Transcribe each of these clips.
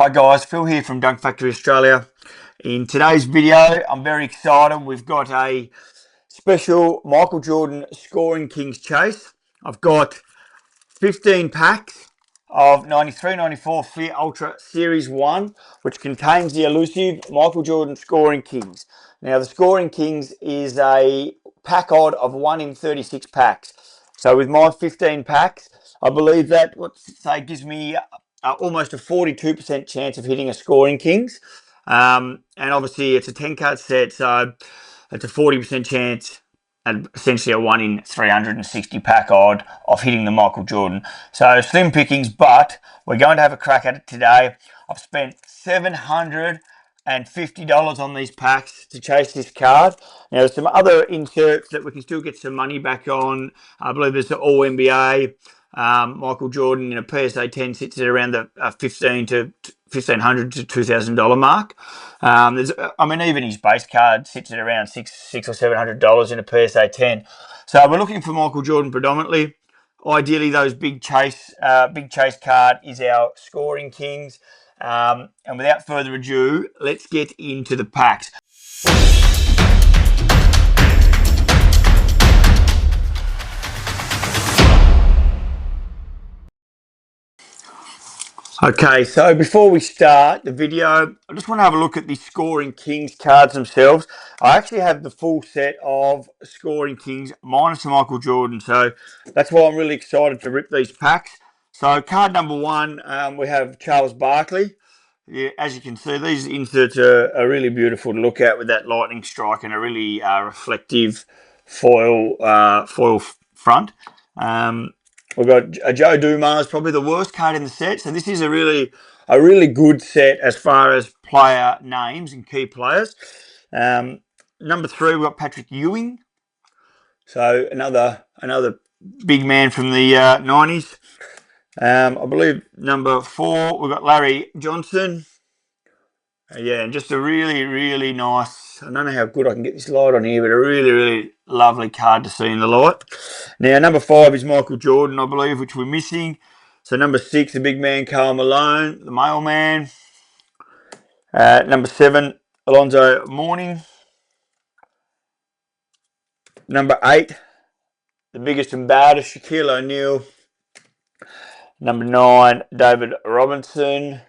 Hi guys, Phil here from Dunk Factory Australia. In today's video, I'm very excited. We've got a special Michael Jordan Scoring Kings chase. I've got 15 packs of 93-94 Fleer Ultra Series 1, which contains the elusive Michael Jordan Scoring Kings. Now, the Scoring Kings is a pack odd of 1 in 36 packs. So with my 15 packs, I believe that, gives me almost a 42% chance of hitting a Scoring Kings. And obviously, it's a 10 card set, so it's a 40% chance and essentially a 1 in 360 pack odd of hitting the Michael Jordan. So slim pickings, but we're going to have a crack at it today. I've spent $750 on these packs to chase this card. Now, there's some other inserts that we can still get some money back on. I believe there's the All NBA. Michael Jordan in a PSA 10 sits at around the $1,500 to $2,000 mark. Even his base card sits at around $600 or $700 in a PSA 10. So we're looking for Michael Jordan predominantly. Ideally, those big chase card is our Scoring Kings. And without further ado, let's get into the packs. Okay, so before we start the video, I just want to have a look at the Scoring Kings cards themselves. I actually have the full set of Scoring Kings minus the Michael Jordan, so that's why I'm really excited to rip these packs. So card number one, we have Charles Barkley. Yeah, as you can see, these inserts are really beautiful to look at with that lightning strike and a really reflective foil front. We've got a Joe Dumars, probably the worst card in the set. So this is a really good set as far as player names and key players. Number three, we've got Patrick Ewing. So another big man from the 90s. I believe number four, we've got Larry Johnson. Yeah, and just a really nice, I don't know how good I can get this light on here, but a really lovely card to see in the light. Now, number five is Michael Jordan, I believe, which we're missing. So number six, the big man, Karl Malone, the mailman. Number seven, Alonzo Mourning. Number eight, the biggest and baddest, Shaquille O'Neal. Number nine, David Robinson.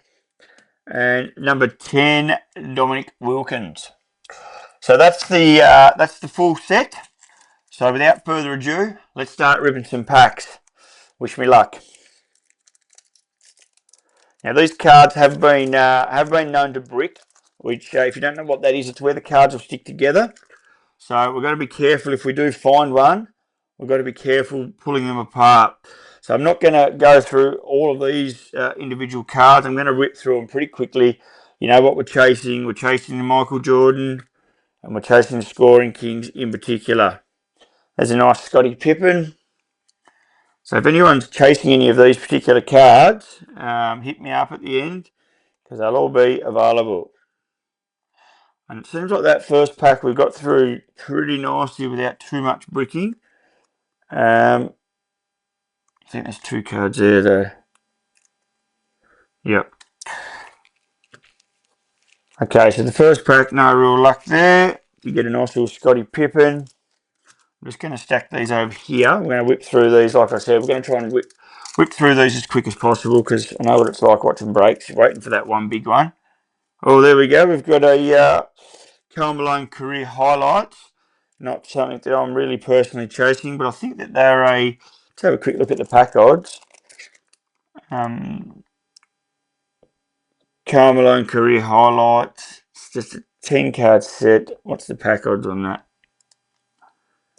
And number 10, Dominic Wilkins. So that's the full set. So without further ado, let's start ripping some packs. Wish me luck. Now these cards have been known to brick, which if you don't know what that is, it's where the cards will stick together. So we've got to be careful if we do find one. We've got to be careful pulling them apart. So I'm not going to go through all of these individual cards. I'm going to rip through them pretty quickly. You know what we're chasing? We're chasing the Michael Jordan, and we're chasing the Scoring Kings in particular. There's a nice Scottie Pippen. So if anyone's chasing any of these particular cards, hit me up at the end because they'll all be available. And it seems like that first pack we've got through pretty nicely without too much bricking. I think there's two cards there though. Yep. Okay, so the first pack, no real luck there. You get a nice little Scottie Pippen. I'm just going to stack these over here. We're going to whip through these, like I said. We're going to try and whip through these as quick as possible because I know what it's like watching breaks, waiting for that one big one. Oh, there we go. We've got a Karl Malone career highlights. Not something that I'm really personally chasing, but I think that they're a... Let's have a quick look at the pack odds. Karl Malone career highlights. It's just a 10 card set. What's the pack odds on that?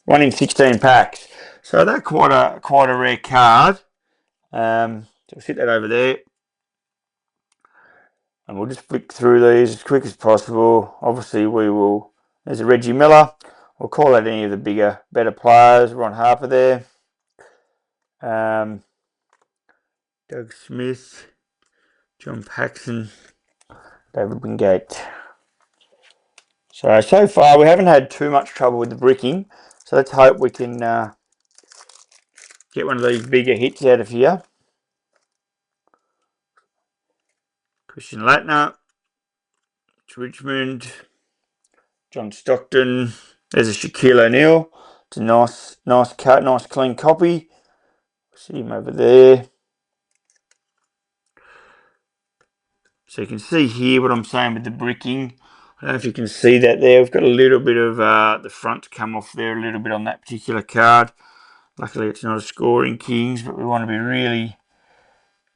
1 in 16 packs. So they're quite a rare card. So we'll sit that over there. And we'll just flick through these as quick as possible. Obviously we will, there's a Reggie Miller. We'll call out any of the better players. Ron Harper there. Doug Smith. John Paxson. David Wingate. So far we haven't had too much trouble with the bricking. So let's hope we can get one of these bigger hits out of here. Christian Latner, Richmond, John Stockton. There's a Shaquille O'Neal. It's a nice cut, nice clean copy. See him over there. So you can see here what I'm saying with the bricking. I don't know if you can see that there. We've got a little bit of the front come off there a little bit on that particular card. Luckily it's not a scoring Kings, but we want to be really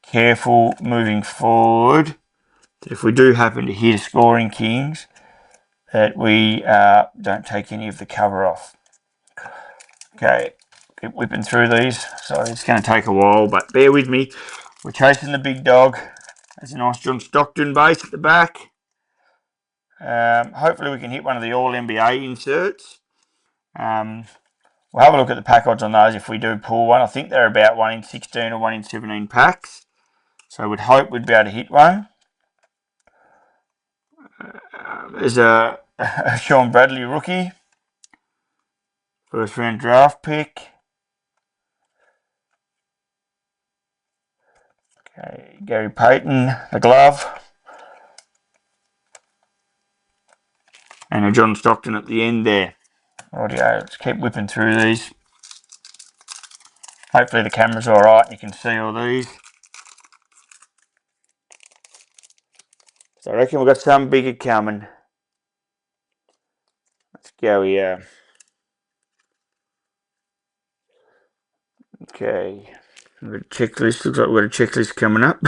careful moving forward that if we do happen to hit a scoring Kings, that we don't take any of the cover off. Okay, keep whipping through these. So it's going to take a while, but bear with me. We're chasing the big dog. There's a nice John Stockton base at the back. Hopefully we can hit one of the All-NBA inserts. We'll have a look at the pack odds on those if we do pull one. I think they're about 1 in 16 or 1 in 17 packs. So we'd hope we'd be able to hit one. There's a Sean Bradley rookie. First round draft pick. Okay, Gary Payton, a glove. And a John Stockton at the end there. Rightio, let's keep whipping through these. Hopefully the camera's alright and you can see all these. So I reckon we've got some bigger coming. Let's go here. Okay. We've got a checklist. Looks like we've got a checklist coming up.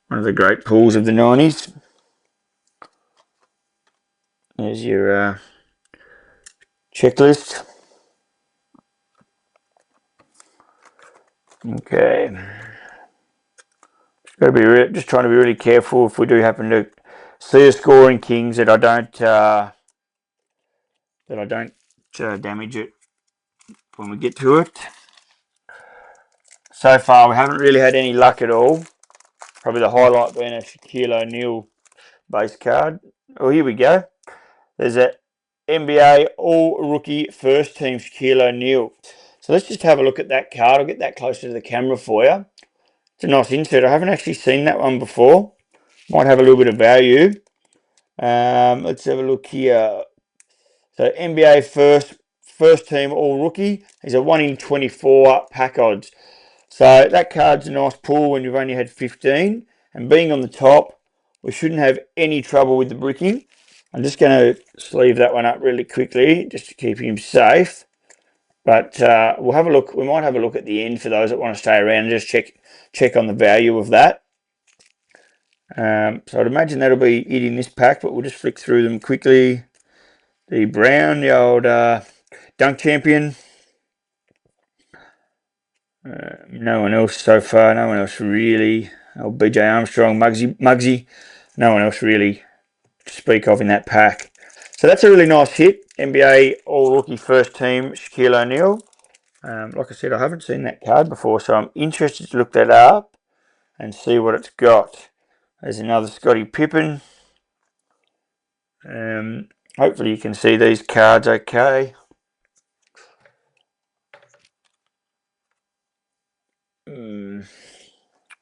One of the great pulls of the 90s. There's your checklist. Okay. Got to be just trying to be really careful if we do happen to see a scoring Kings that I don't damage it when we get to it. So far we haven't really had any luck at all. Probably the highlight being a Shaquille O'Neal base card. Oh, here we go. There's a NBA All-Rookie First Team Shaquille O'Neal. So let's just have a look at that card. I'll get that closer to the camera for you. It's a nice insert. I haven't actually seen that one before. Might have a little bit of value. Let's have a look here. So NBA first team All-Rookie. He's a 1 in 24 pack odds. So that card's a nice pull when you've only had 15. And being on the top, we shouldn't have any trouble with the bricking. I'm just going to sleeve that one up really quickly just to keep him safe. But we'll have a look. We might have a look at the end for those that want to stay around and just check on the value of that. So I'd imagine that'll be it in this pack, but we'll just flick through them quickly. The Brown, the old dunk champion. No one else so far. No one else really. Old BJ Armstrong, Muggsy. No one else really to speak of in that pack. So that's a really nice hit. NBA All-Rookie First Team Shaquille O'Neal. Like I said, I haven't seen that card before, so I'm interested to look that up and see what it's got. There's another Scottie Pippen. Hopefully you can see these cards okay.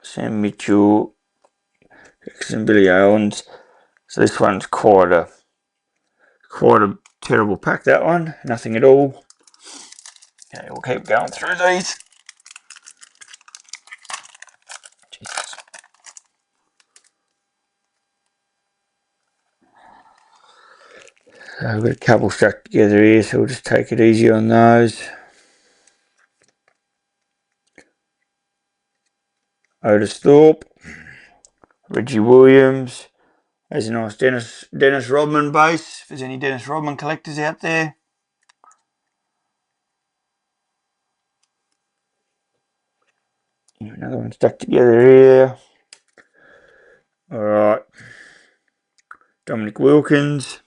Sam Mitchell, Jackson, Billy Owens. So this one's quite a terrible pack, that one. Nothing at all. Okay, we'll keep going through these. Jesus. So we've got a couple stuck together here, so we'll just take it easy on those. Otis Thorpe, Reggie Williams. There's a nice Dennis Rodman base. If there's any Dennis Rodman collectors out there. Another one stuck together here. Alright. Dominic Wilkins.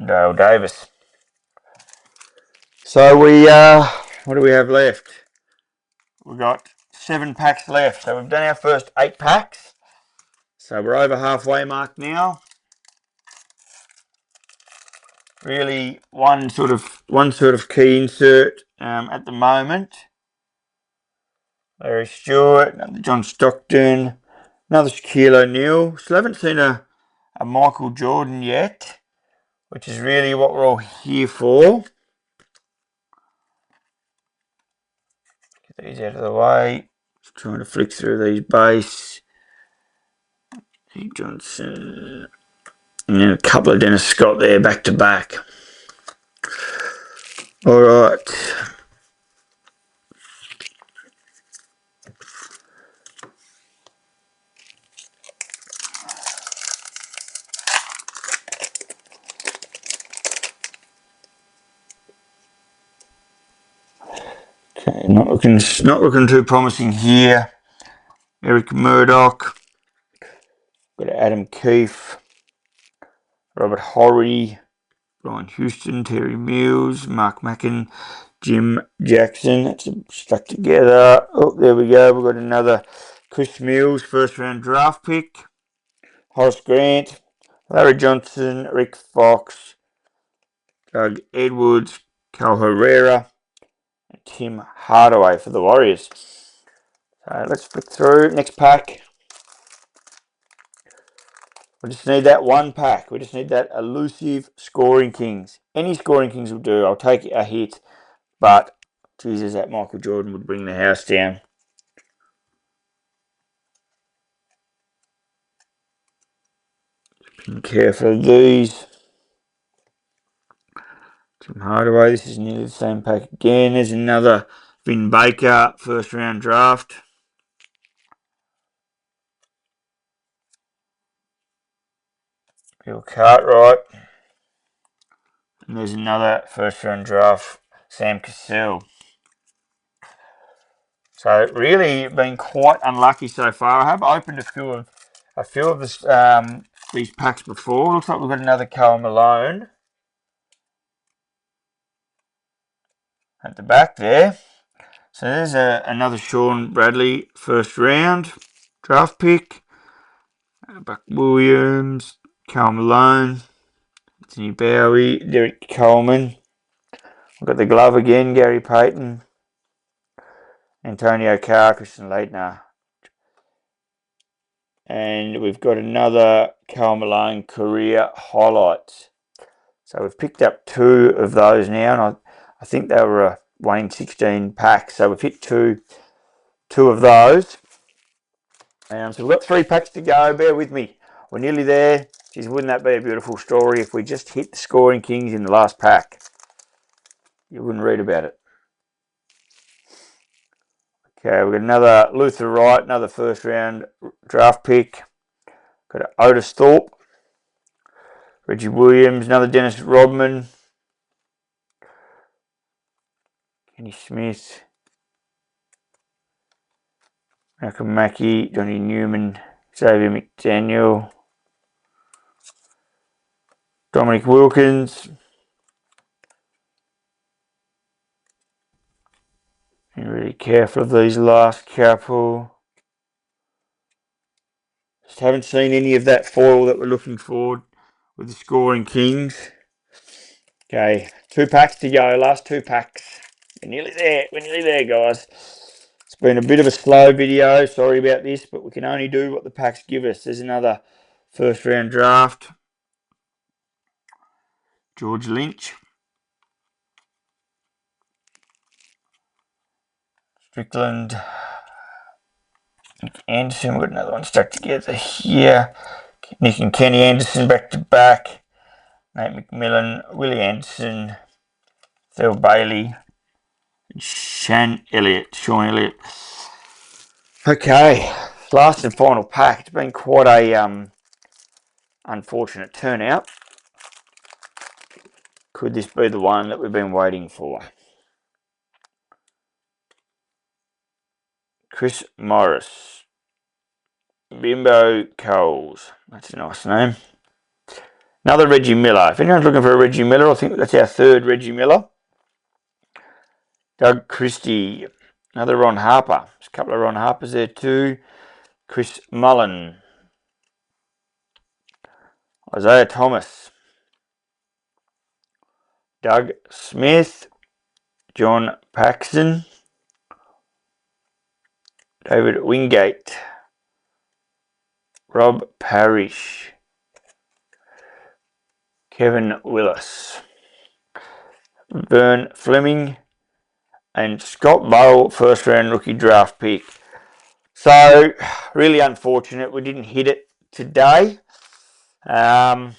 Dale Davis. So what do we have left? We've got 7 packs left. So we've done our first 8 packs. So we're over halfway mark now. Really one sort of key insert at the moment. Larry Stewart, John Stockton, Another Shaquille O'Neal. Still haven't seen a Michael Jordan yet, which is really what we're all here for. Get these out of the way. Just trying to flick through these base. Johnson. And then a couple of Dennis Scott there back to back. Alright. Okay, not looking too promising here. Eric Murdoch. Got Adam Keefe. Robert Horry. Brian Houston, Terry Mills, Mark Mackin, Jim Jackson. That's stuck together. Oh, there we go. We've got another Chris Mills, first round draft pick. Horace Grant, Larry Johnson, Rick Fox, Doug Edwards, Cal Herrera, and Tim Hardaway for the Warriors. So let's flick through. Next pack. We just need that one pack. We just need that elusive scoring kings. Any scoring kings will do. I'll take a hit. But, Jesus, that Michael Jordan would bring the house down. Be careful of these. Tim Hardaway, this is nearly the same pack again. There's another Vin Baker, first round draft. Bill Cartwright. And there's another first round draft, Sam Cassell. So really been quite unlucky so far. I have opened a few of this, these packs before. Looks like we've got another Karl Malone at the back there. So there's another Sean Bradley first round draft pick. Buck Williams, Karl Malone, Anthony Bowie, Derek Coleman. We've got the glove again, Gary Payton, Antonio Carr, Christian Leitner. And we've got another Karl Malone career highlights. So we've picked up two of those now, and I think they were a 1 in 16 pack. So we've hit two of those. So we've got 3 packs to go. Bear with me. We're nearly there. Geez, wouldn't that be a beautiful story if we just hit the scoring kings in the last pack? You wouldn't read about it. Okay, we've got another Luther Wright, another first round draft pick. Got Otis Thorpe, Reggie Williams, another Dennis Rodman, Kenny Smith, Malcolm Mackey, Johnny Newman, Xavier McDaniel, Dominic Wilkins. Be really careful of these last couple. Just haven't seen any of that foil that we're looking for with the scoring kings. Okay, 2 packs to go. Last 2 packs. We're nearly there. We're nearly there, guys. It's been a bit of a slow video. Sorry about this, but we can only do what the packs give us. There's another first round draft. George Lynch. Strickland. Nick Anderson. We've got another one stuck together here. Nick and Kenny Anderson back to back. Nate McMillan. Willie Anderson. Phil Bailey. And Sean Elliott. Okay. Last and final pack. It's been quite a unfortunate turnout. Could this be the one that we've been waiting for? Chris Morris. Bimbo Coles. That's a nice name. Another Reggie Miller. If anyone's looking for a Reggie Miller, I think that's our 3rd Reggie Miller. Doug Christie. Another Ron Harper. There's a couple of Ron Harpers there too. Chris Mullen. Isaiah Thomas. Doug Smith. John Paxson. David Wingate. Rob Parrish, Kevin Willis, Vern Fleming, and Scott Bowl, first round rookie draft pick. So, really unfortunate we didn't hit it today. What I'm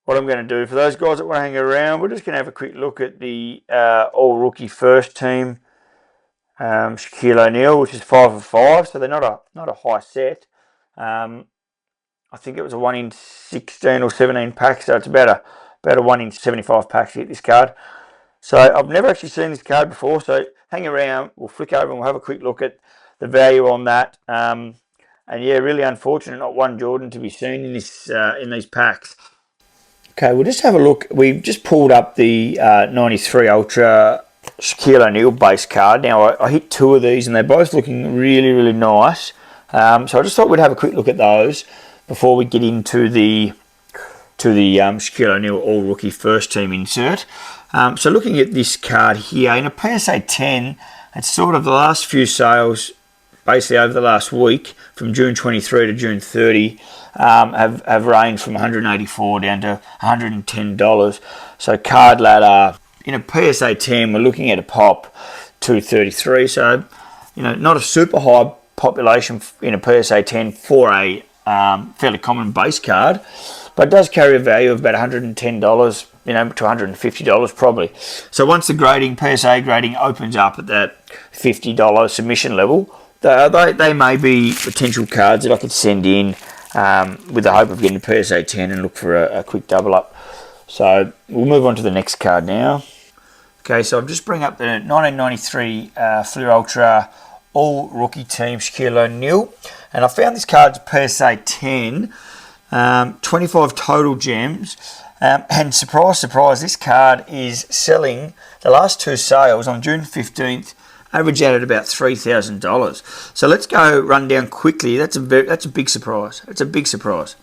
going to do, for those guys that want to hang around, we're just going to have a quick look at the all-rookie first team. Shaquille O'Neal, which is 5 of 5, so they're not a high set. I think it was a 1 in 16 or 17 pack, so it's about a 1 in 75 packs to get this card. So I've never actually seen this card before, so hang around, we'll flick over and we'll have a quick look at the value on that. And yeah, really unfortunate not one Jordan to be seen in this in these packs. Okay, we'll just have a look. We've just pulled up the 93 Ultra Shaquille O'Neal base card. Now, I hit 2 of these and they're both looking really, really nice. So I just thought we'd have a quick look at those before we get into the Shaquille O'Neal all-rookie first team insert. So looking at this card here, in a PSA 10, it's sort of the last few sales, basically over the last week, from June 23 to June 30, have ranged from $184 down to $110. So card ladder, in a PSA 10, we're looking at a pop 233. So, not a super high population in a PSA 10 for a fairly common base card, but it does carry a value of about $110, to $150 probably. So once the grading, PSA grading opens up at that $50 submission level, they may be potential cards that I could send in with the hope of getting a PSA 10 and look for a quick double up. So we'll move on to the next card now. Okay, so I'll just bring up the 1993 Fleer Ultra all rookie team Shaquille O'Neal, and I found this card's PSA 10, 25 total gems, and surprise, surprise, this card is selling. The last 2 sales on June 15th average out at about $3,000. So let's go run down quickly. That's a big surprise. It's a big surprise.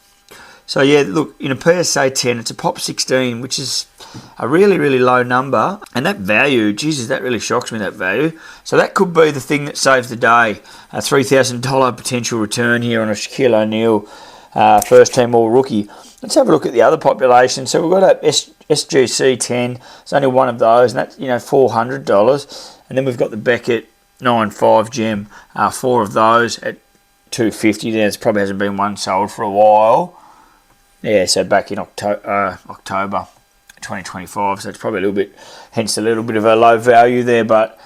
So yeah, look, in a PSA 10, it's a pop 16, which is a really, really low number. And that value, Jesus, that really shocks me, that value. So that could be the thing that saves the day. A $3,000 potential return here on a Shaquille O'Neal first team all rookie. Let's have a look at the other population. So we've got a SGC 10. It's only one of those, and that's $400. And then we've got the Beckett 9.5 gem, 4 of those at $250. There probably hasn't been one sold for a while. Yeah, so back in October 2025, so it's probably hence a little bit of a low value there. But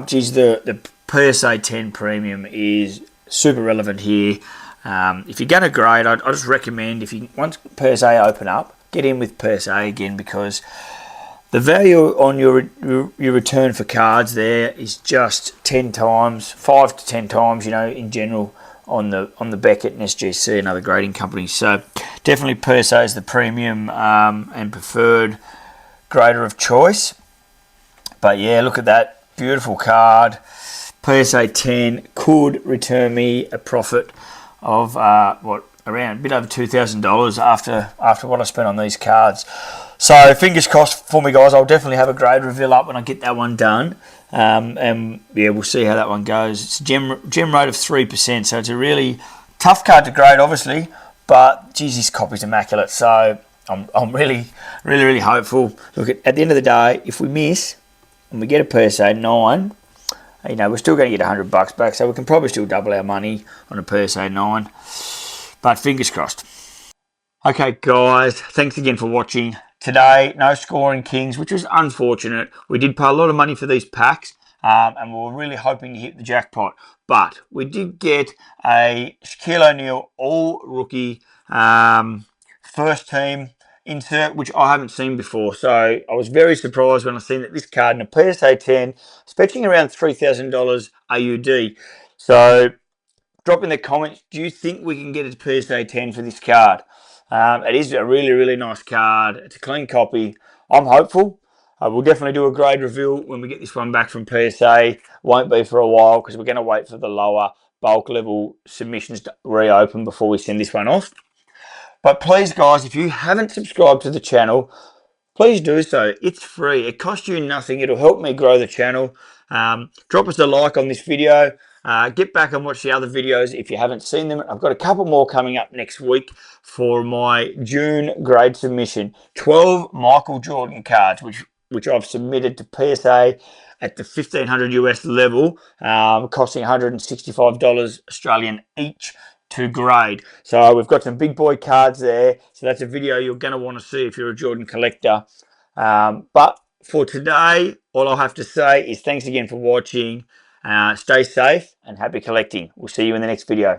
geez, the PSA 10 premium is super relevant here. If you're going to grade, I just recommend, once PSA open up, get in with PSA again, because the value on your return for cards there is just 10 times, 5 to 10 times, in general, on the Beckett and SGC and other grading companies. So definitely PSA is the premium and preferred grader of choice. But yeah, look at that beautiful card. PSA 10 could return me a profit of around a bit over $2,000 after what I spent on these cards. So fingers crossed for me, guys. I'll definitely have a grade reveal up when I get that one done. And yeah, we'll see how that one goes. It's a gem rate of 3%, so it's a really tough card to grade, obviously. But geez, this copy's immaculate. So I'm really, really, really hopeful. Look, at the end of the day, if we miss and we get a PSA 9, we're still going to get $100 back, so we can probably still double our money on a PSA 9. But fingers crossed. Okay, guys, thanks again for watching. Today, no scoring kings, which was unfortunate. We did pay a lot of money for these packs, and we were really hoping to hit the jackpot. But we did get a Shaquille O'Neal all-rookie first team insert, which I haven't seen before. So I was very surprised when I seen that this card in a PSA 10 is fetching around $3,000 AUD. So drop in the comments, do you think we can get a PSA 10 for this card? It is a really, really nice card. It's a clean copy. I'm hopeful. We'll definitely do a grade reveal when we get this one back from PSA. Won't be for a while because we're going to wait for the lower bulk level submissions to reopen before we send this one off. But please, guys, if you haven't subscribed to the channel, please do so. It's free. It costs you nothing. It'll help me grow the channel. Drop us a like on this video. Get back and watch the other videos if you haven't seen them. I've got a couple more coming up next week for my June grade submission. 12 Michael Jordan cards, which I've submitted to PSA at the 1500 US level, costing $165 Australian each to grade. So we've got some big boy cards there. So that's a video you're going to want to see if you're a Jordan collector. But for today, all I'll have to say is thanks again for watching. Stay safe and happy collecting. We'll see you in the next video.